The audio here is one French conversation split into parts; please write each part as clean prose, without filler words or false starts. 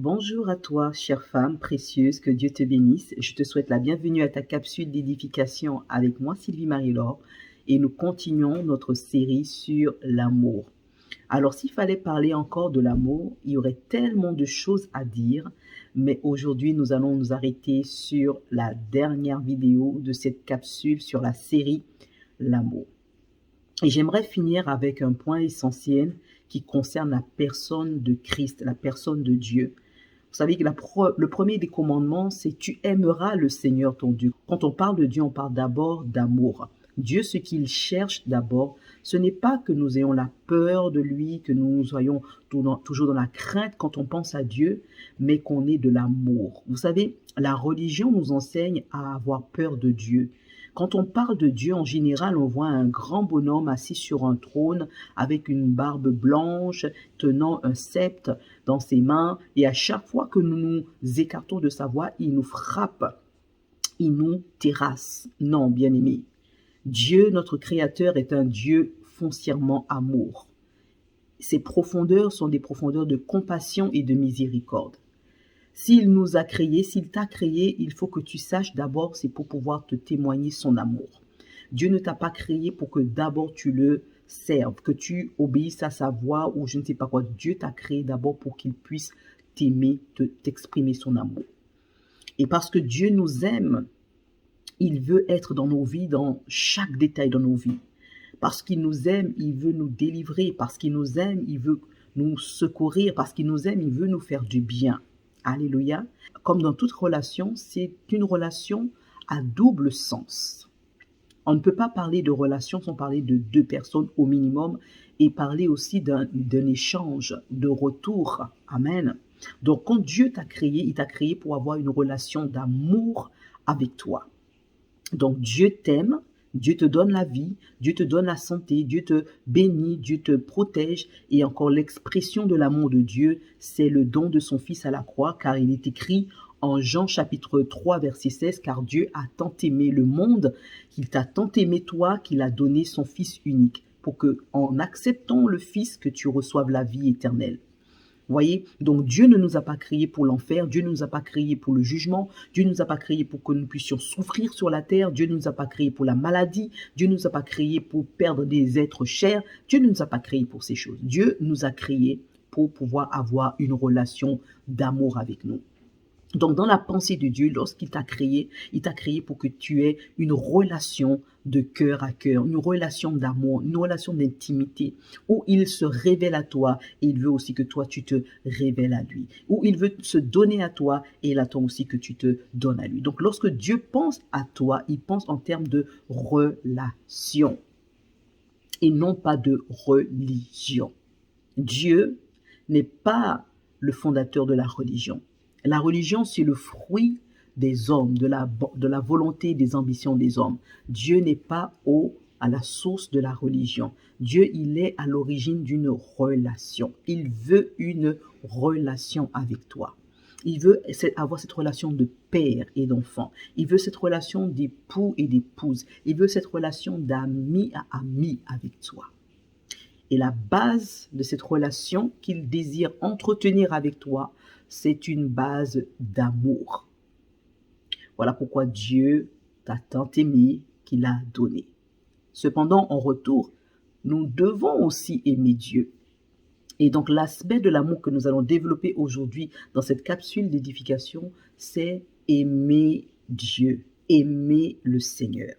Bonjour à toi, chère femme précieuse, que Dieu te bénisse. Je te souhaite la bienvenue à ta capsule d'édification avec moi, Sylvie Marie-Laure, et nous continuons notre série sur l'amour. Alors, s'il fallait parler encore de l'amour, il y aurait tellement de choses à dire, mais aujourd'hui, nous allons nous arrêter sur la dernière vidéo de cette capsule sur la série L'amour. Et j'aimerais finir avec un point essentiel qui concerne la personne de Christ, la personne de Dieu. Vous savez que le premier des commandements, c'est tu aimeras le Seigneur ton Dieu. Quand on parle de Dieu, on parle d'abord d'amour. Dieu, ce qu'il cherche d'abord, ce n'est pas que nous ayons la peur de lui, que nous soyons toujours dans la crainte quand on pense à Dieu, mais qu'on ait de l'amour. Vous savez, la religion nous enseigne à avoir peur de Dieu. Quand on parle de Dieu, en général, on voit un grand bonhomme assis sur un trône avec une barbe blanche, tenant un sceptre dans ses mains, et à chaque fois que nous nous écartons de sa voix, il nous frappe, il nous terrasse. Non, bien-aimé. Dieu, notre Créateur, est un Dieu foncièrement amour. Ses profondeurs sont des profondeurs de compassion et de miséricorde. S'il nous a créés, s'il t'a créé, il faut que tu saches d'abord, c'est pour pouvoir te témoigner son amour. Dieu ne t'a pas créé pour que d'abord tu le serves, que tu obéisses à sa voix ou je ne sais pas quoi. Dieu t'a créé d'abord pour qu'il puisse t'aimer, t'exprimer son amour. Et parce que Dieu nous aime, il veut être dans nos vies, dans chaque détail de nos vies. Parce qu'il nous aime, il veut nous délivrer. Parce qu'il nous aime, il veut nous secourir. Parce qu'il nous aime, il veut nous faire du bien. Alléluia. Comme dans toute relation, c'est une relation à double sens. On ne peut pas parler de relation sans parler de deux personnes au minimum et parler aussi d'un échange, de retour. Amen. Donc, quand Dieu t'a créé, il t'a créé pour avoir une relation d'amour avec toi. Donc, Dieu t'aime, Dieu te donne la vie, Dieu te donne la santé, Dieu te bénit, Dieu te protège. Et encore, l'expression de l'amour de Dieu, c'est le don de son Fils à la croix, car il est écrit en Jean chapitre 3, verset 16, « Car Dieu a tant aimé le monde, qu'il t'a tant aimé toi, qu'il a donné son Fils unique, pour que, en acceptant le Fils, que tu reçoives la vie éternelle. » Voyez, donc Dieu ne nous a pas créés pour l'enfer, Dieu ne nous a pas créés pour le jugement, Dieu ne nous a pas créés pour que nous puissions souffrir sur la terre, Dieu ne nous a pas créés pour la maladie, Dieu ne nous a pas créés pour perdre des êtres chers, Dieu ne nous a pas créés pour ces choses. Dieu nous a créés pour pouvoir avoir une relation d'amour avec nous. Donc, dans la pensée de Dieu, lorsqu'il t'a créé, il t'a créé pour que tu aies une relation de cœur à cœur, une relation d'amour, une relation d'intimité, où il se révèle à toi et il veut aussi que toi, tu te révèles à lui, où il veut se donner à toi et il attend aussi que tu te donnes à lui. Donc, lorsque Dieu pense à toi, il pense en termes de relation et non pas de religion. Dieu n'est pas le fondateur de la religion. La religion, c'est le fruit des hommes, de la volonté et des ambitions des hommes. Dieu n'est pas à la source de la religion. Dieu, il est à l'origine d'une relation. Il veut une relation avec toi. Il veut avoir cette relation de père et d'enfant. Il veut cette relation d'époux et d'épouse. Il veut cette relation d'ami à ami avec toi. Et la base de cette relation qu'il désire entretenir avec toi, c'est une base d'amour. Voilà pourquoi Dieu t'a tant aimé qu'il a donné. Cependant, en retour, nous devons aussi aimer Dieu. Et donc, l'aspect de l'amour que nous allons développer aujourd'hui dans cette capsule d'édification, c'est aimer Dieu, aimer le Seigneur.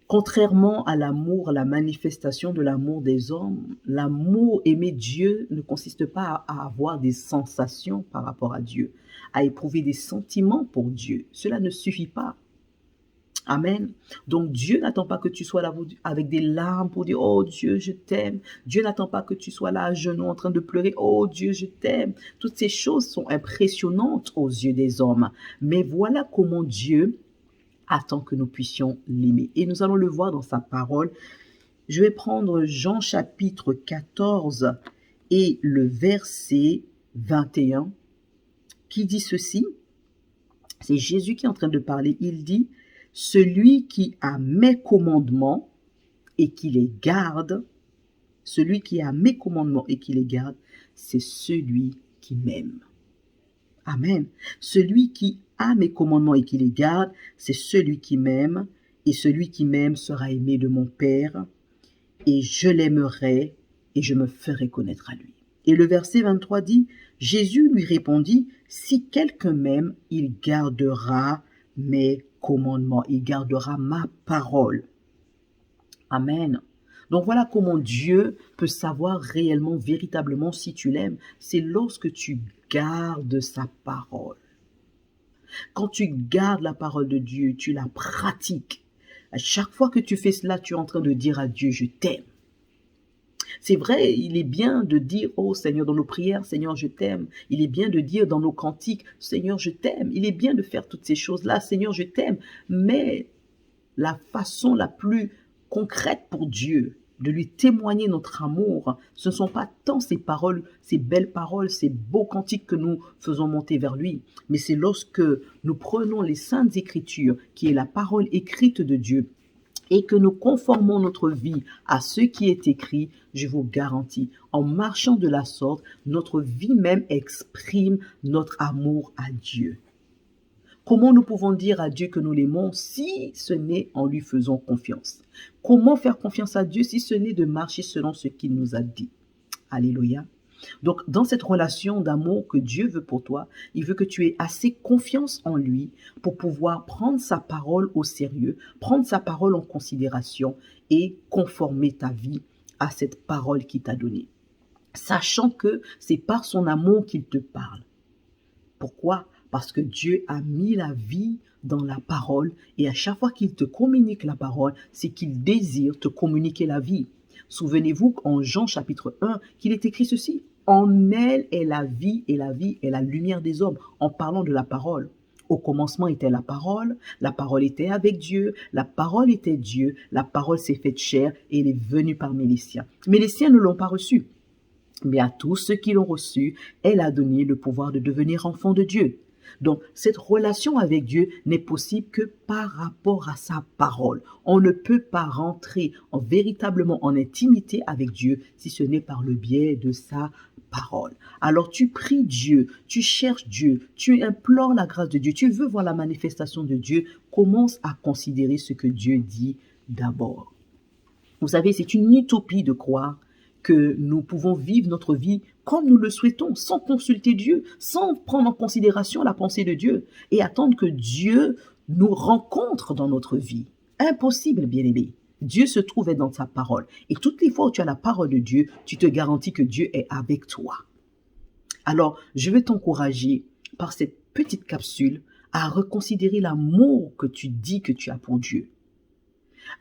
Contrairement à l'amour, la manifestation de l'amour des hommes, l'amour, aimer Dieu, ne consiste pas à avoir des sensations par rapport à Dieu, à éprouver des sentiments pour Dieu. Cela ne suffit pas. Amen. Donc Dieu n'attend pas que tu sois là avec des larmes pour dire « Oh Dieu, je t'aime ». Dieu n'attend pas que tu sois là à genoux en train de pleurer « Oh Dieu, je t'aime ». Toutes ces choses sont impressionnantes aux yeux des hommes. Mais voilà comment Dieu attend que nous puissions l'aimer. Et nous allons le voir dans sa parole. Je vais prendre Jean chapitre 14 et le verset 21 qui dit ceci. C'est Jésus qui est en train de parler. Il dit « Celui qui a mes commandements et qui les garde, celui qui a mes commandements et qui les garde, c'est celui qui m'aime. » Amen. Celui qui a mes commandements et qui les garde, c'est celui qui m'aime, et celui qui m'aime sera aimé de mon Père, et je l'aimerai, et je me ferai connaître à lui. Et le verset 23 dit, Jésus lui répondit, si quelqu'un m'aime, il gardera mes commandements, il gardera ma parole. Amen. Donc voilà comment Dieu peut savoir réellement, véritablement si tu l'aimes. C'est lorsque tu gardes sa parole. Quand tu gardes la parole de Dieu, tu la pratiques. À chaque fois que tu fais cela, tu es en train de dire à Dieu, je t'aime. C'est vrai, il est bien de dire, oh Seigneur, dans nos prières, Seigneur, je t'aime. Il est bien de dire dans nos cantiques, Seigneur, je t'aime. Il est bien de faire toutes ces choses-là, Seigneur, je t'aime. Mais la façon la plus concrète pour Dieu de lui témoigner notre amour, ce ne sont pas tant ces paroles, ces belles paroles, ces beaux cantiques que nous faisons monter vers lui, mais c'est lorsque nous prenons les saintes écritures, qui est la parole écrite de Dieu, et que nous conformons notre vie à ce qui est écrit, je vous garantis, en marchant de la sorte, notre vie même exprime notre amour à Dieu. Comment nous pouvons dire à Dieu que nous l'aimons si ce n'est en lui faisant confiance? Comment faire confiance à Dieu si ce n'est de marcher selon ce qu'il nous a dit? Alléluia. Donc, dans cette relation d'amour que Dieu veut pour toi, il veut que tu aies assez confiance en lui pour pouvoir prendre sa parole au sérieux, prendre sa parole en considération et conformer ta vie à cette parole qu'il t'a donnée. Sachant que c'est par son amour qu'il te parle. Pourquoi? Parce que Dieu a mis la vie dans la parole et à chaque fois qu'il te communique la parole, c'est qu'il désire te communiquer la vie. Souvenez-vous qu'en Jean chapitre 1, qu'il est écrit ceci, en elle est la vie et la vie est la lumière des hommes, en parlant de la parole. Au commencement était la parole était avec Dieu, la parole était Dieu, la parole s'est faite chair et elle est venue parmi les siens. Mais les siens ne l'ont pas reçue. Mais à tous ceux qui l'ont reçu, elle a donné le pouvoir de devenir enfants de Dieu. Donc, cette relation avec Dieu n'est possible que par rapport à sa parole. On ne peut pas rentrer véritablement en intimité avec Dieu si ce n'est par le biais de sa parole. Alors, tu pries Dieu, tu cherches Dieu, tu implores la grâce de Dieu, tu veux voir la manifestation de Dieu, commence à considérer ce que Dieu dit d'abord. Vous savez, c'est une utopie de croire que nous pouvons vivre notre vie comme nous le souhaitons, sans consulter Dieu, sans prendre en considération la pensée de Dieu et attendre que Dieu nous rencontre dans notre vie. Impossible, bien-aimé. Dieu se trouvait dans sa parole. Et toutes les fois où tu as la parole de Dieu, tu te garantis que Dieu est avec toi. Alors, je veux t'encourager par cette petite capsule à reconsidérer l'amour que tu dis que tu as pour Dieu.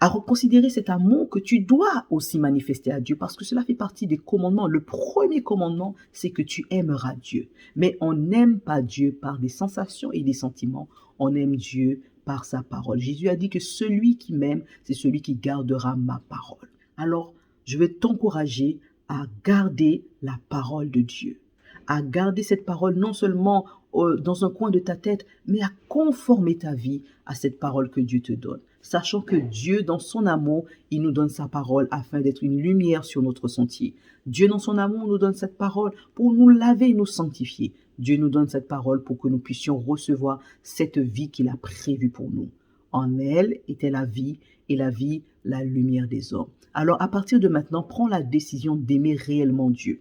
À reconsidérer cet amour que tu dois aussi manifester à Dieu parce que cela fait partie des commandements. Le premier commandement, c'est que tu aimeras Dieu. Mais on n'aime pas Dieu par des sensations et des sentiments. On aime Dieu par sa parole. Jésus a dit que celui qui m'aime, c'est celui qui gardera ma parole. Alors, je vais t'encourager à garder la parole de Dieu. À garder cette parole non seulement dans un coin de ta tête, mais à conformer ta vie à cette parole que Dieu te donne. Sachant que Dieu, dans son amour, il nous donne sa parole afin d'être une lumière sur notre sentier. Dieu, dans son amour, nous donne cette parole pour nous laver et nous sanctifier. Dieu nous donne cette parole pour que nous puissions recevoir cette vie qu'il a prévue pour nous. En elle était la vie, et la vie, la lumière des hommes. Alors, à partir de maintenant, prends la décision d'aimer réellement Dieu.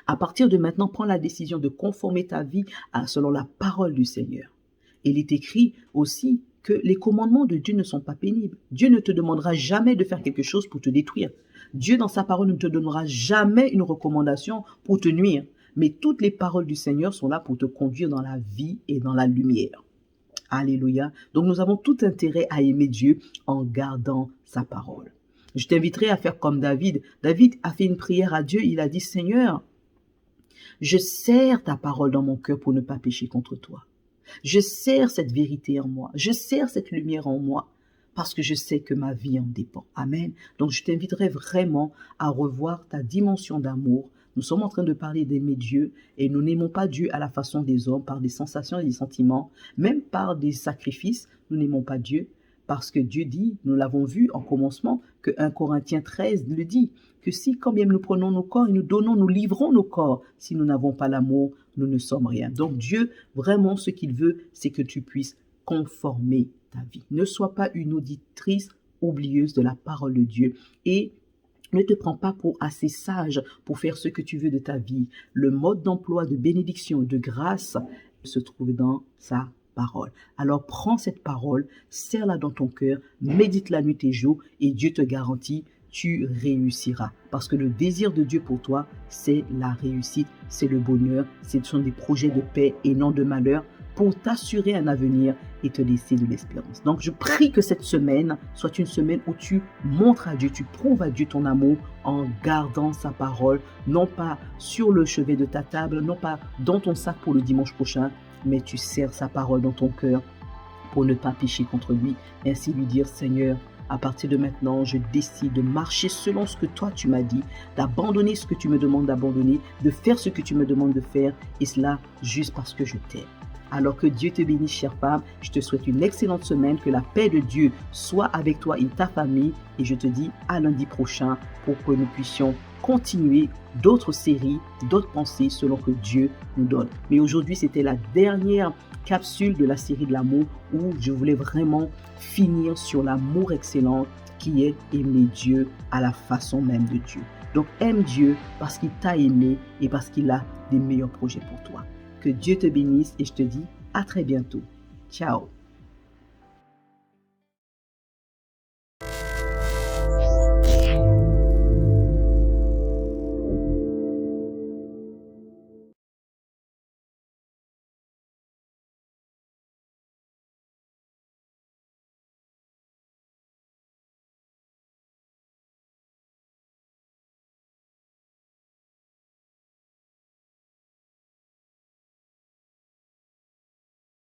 À partir de maintenant, prends la décision de conformer ta vie selon la parole du Seigneur. Il est écrit aussi que les commandements de Dieu ne sont pas pénibles. Dieu ne te demandera jamais de faire quelque chose pour te détruire. Dieu, dans sa parole, ne te donnera jamais une recommandation pour te nuire. Mais toutes les paroles du Seigneur sont là pour te conduire dans la vie et dans la lumière. Alléluia. Donc nous avons tout intérêt à aimer Dieu en gardant sa parole. Je t'inviterai à faire comme David. David a fait une prière à Dieu. Il a dit, Seigneur, je serre ta parole dans mon cœur pour ne pas pécher contre toi. Je serre cette vérité en moi. Je serre cette lumière en moi parce que je sais que ma vie en dépend. Amen. Donc, je t'inviterai vraiment à revoir ta dimension d'amour. Nous sommes en train de parler d'aimer Dieu et nous n'aimons pas Dieu à la façon des hommes, par des sensations et des sentiments, même par des sacrifices. Nous n'aimons pas Dieu Parce que Dieu dit, nous l'avons vu en commencement, que 1 Corinthiens 13 le dit, que si quand bien nous prenons nos corps et nous livrons nos corps, si nous n'avons pas l'amour, nous ne sommes rien. Donc Dieu, vraiment ce qu'il veut, c'est que tu puisses conformer ta vie. Ne sois pas une auditrice oublieuse de la parole de Dieu et ne te prends pas pour assez sage pour faire ce que tu veux de ta vie. Le mode d'emploi de bénédiction, de grâce se trouve dans sa parole. Alors prends cette parole, serre-la dans ton cœur, médite-la nuit et jour et Dieu te garantit, tu réussiras. Parce que le désir de Dieu pour toi, c'est la réussite, c'est le bonheur, ce sont des projets de paix et non de malheur pour t'assurer un avenir et te laisser de l'espérance. Donc je prie que cette semaine soit une semaine où tu montres à Dieu, tu prouves à Dieu ton amour en gardant sa parole, non pas sur le chevet de ta table, non pas dans ton sac pour le dimanche prochain, mais tu serres sa parole dans ton cœur pour ne pas pécher contre lui. Ainsi lui dire, Seigneur, à partir de maintenant, je décide de marcher selon ce que toi tu m'as dit, d'abandonner ce que tu me demandes d'abandonner, de faire ce que tu me demandes de faire, et cela juste parce que je t'aime. Alors que Dieu te bénisse, chère femme, je te souhaite une excellente semaine, que la paix de Dieu soit avec toi et ta famille, et je te dis à lundi prochain pour que nous puissions continuer d'autres séries, d'autres pensées selon que Dieu nous donne. Mais aujourd'hui, c'était la dernière capsule de la série de l'amour où je voulais vraiment finir sur l'amour excellent qui est aimer Dieu à la façon même de Dieu. Donc aime Dieu parce qu'il t'a aimé et parce qu'il a des meilleurs projets pour toi. Que Dieu te bénisse et je te dis à très bientôt. Ciao.